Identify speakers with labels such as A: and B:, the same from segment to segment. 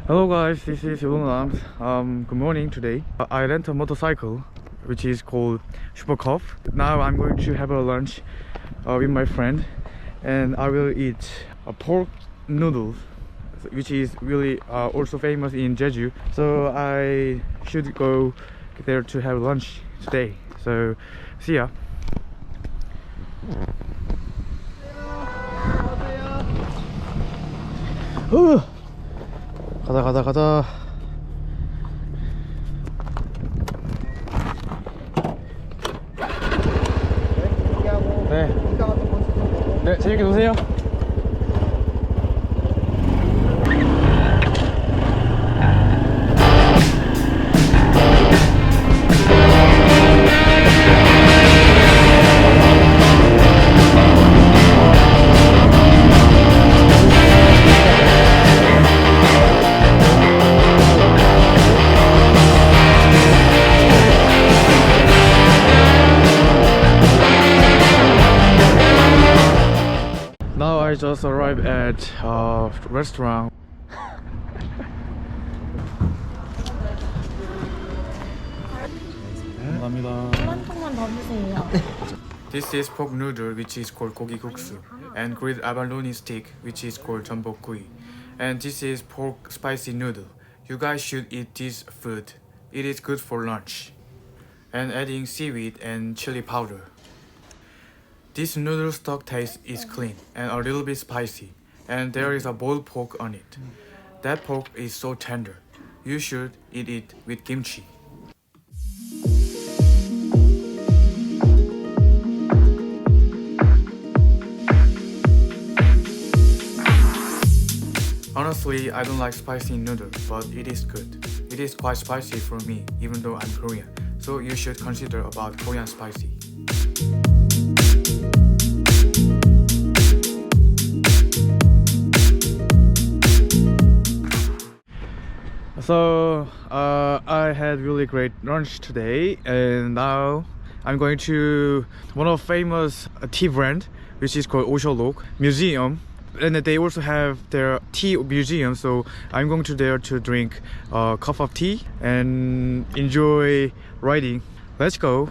A: Hello guys, this is Luma. Good morning today. I rent a motorcycle which is called Super Cup. Now I'm going to have a lunch with my friend, and I will eat a pork noodles, which is really also famous in Jeju. So I should go there to have lunch today. So see ya. 가자. 네, 재밌게 노세요. Now I just arrived at a restaurant. This is pork noodle, which is called gogi guksu, and grilled abalone steak, which is called jambokgui. And this is pork spicy noodle. You guys should eat this food. It is good for lunch. And adding seaweed and chili powder. This noodle stock taste is clean and a little bit spicy, and there is a boiled pork on it. That pork is so tender. You should eat it with kimchi. Honestly, I don't like spicy noodle, but it is good. It is quite spicy for me, even though I'm Korean. So you should consider about Korean spicy. So I had really great lunch today, and now I'm going to one of famous tea brand, which is called Osho Museum, and they also have their tea museum. So I'm going to there to drink a cup of tea and enjoy riding. Let's go.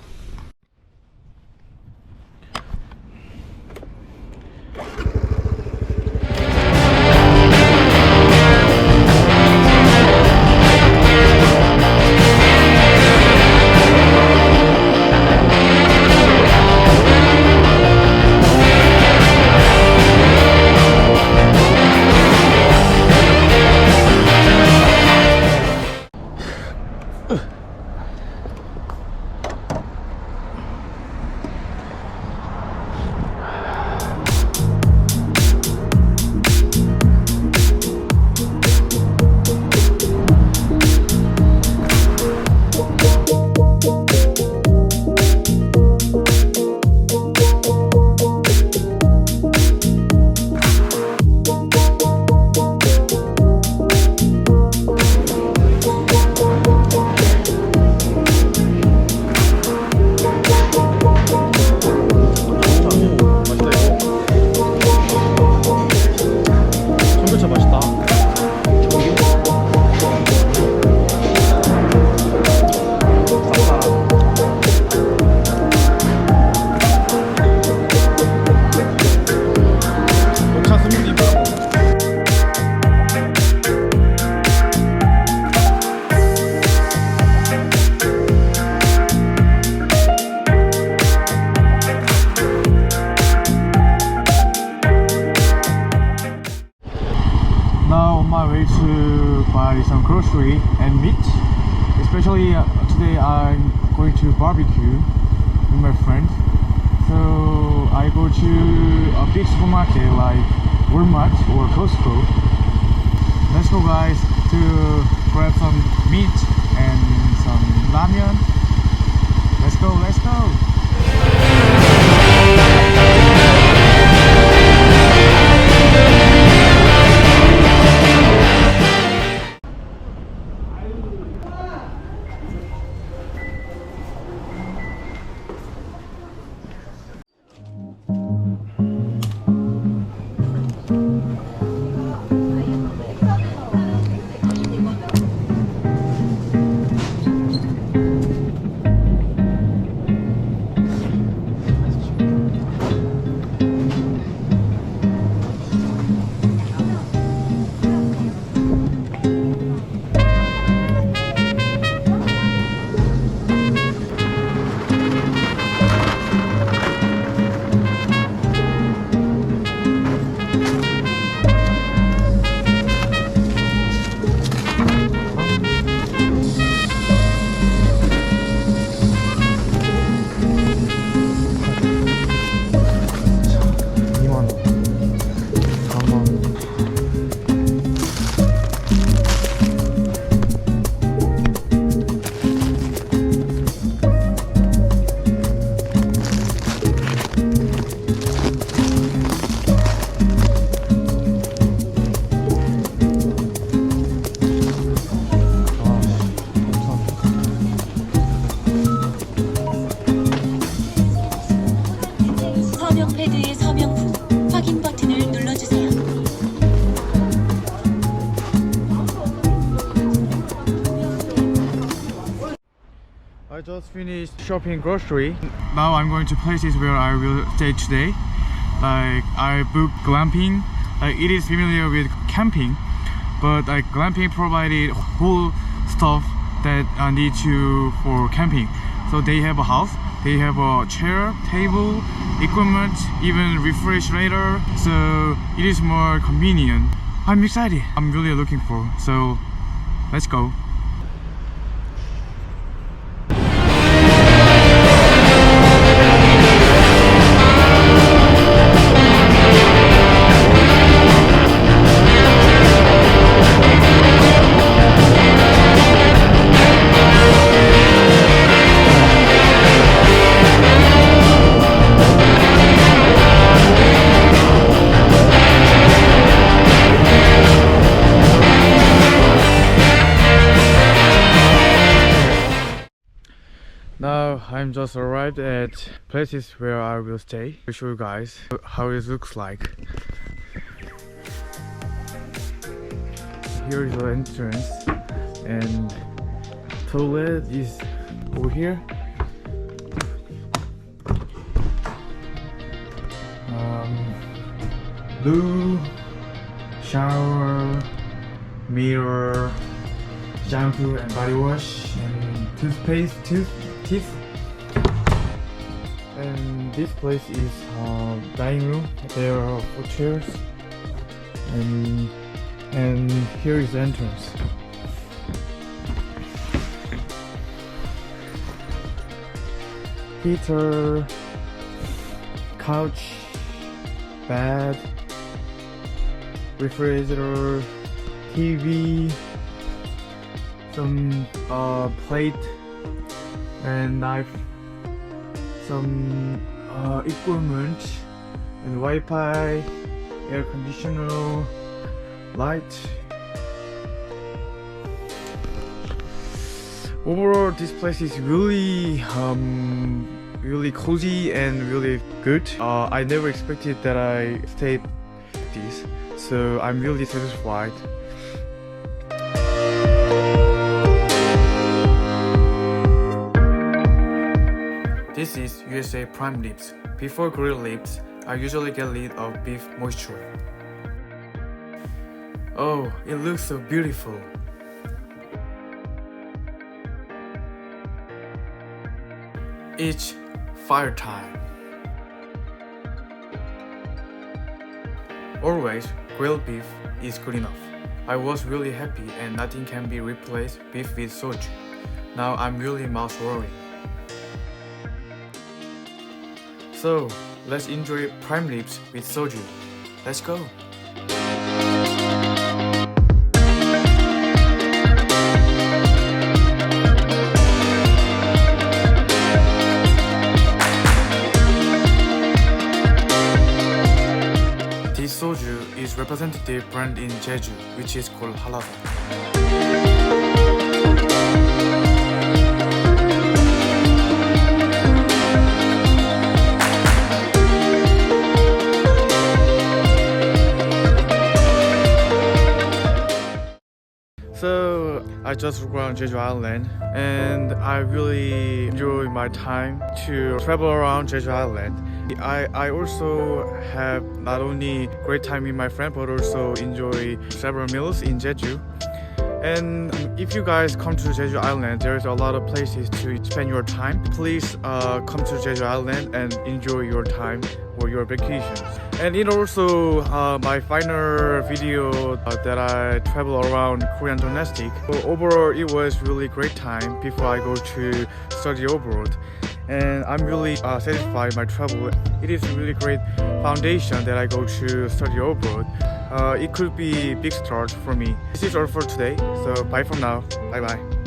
A: To buy some grocery and meat, especially today I'm going to barbecue with my friends. So I go to a big supermarket like Walmart or Costco. Let's go guys to grab some meat and some ramen. Let's go. just finished shopping grocery. Now I'm going to places where I will stay today. Like I booked Glamping. It is familiar with camping, but like Glamping provided whole stuff that I need to for camping. So they have a house, they have a chair, table, equipment, even refrigerator. So it is more convenient. I'm excited. I'm really looking for. So let's go. Now I'm just arrived at places where I will stay. I'll show you guys how it looks like. Here is the entrance and toilet is over here. Loo, shower, mirror, shampoo and body wash, and toothpaste, teeth. And this place is dining room. There are 4 chairs, and here is the entrance. Heater, couch, bed, refrigerator, TV, some plate and knife, some equipment and Wi-Fi, air conditioner, light. Overall, this place is really cozy and really good. I never expected that I stayed this, so I'm really satisfied. This is USA prime ribs. Before grilled ribs, I usually get rid of beef moisture. Oh, it looks so beautiful. It's fire time. Always, grilled beef is good enough. I was really happy and nothing can be replaced beef with soju. Now I'm really mouth-watering. So, let's enjoy prime ribs with soju. Let's go! This soju is representative brand in Jeju, which is called Halava. So I just around Jeju Island and I really enjoy my time to travel around Jeju Island. I also have not only great time with my friend but also enjoy several meals in Jeju. And if you guys come to Jeju Island, there's a lot of places to spend your time. Please come to Jeju Island and enjoy your time or your vacations. And it also my final video that I travel around Korean domestic. So overall, it was really great time before I go to study abroad. And I'm really satisfied with my travel. It is a really great foundation that I go to study abroad. It could be a big start for me. This is all for today. So bye from now. Bye bye.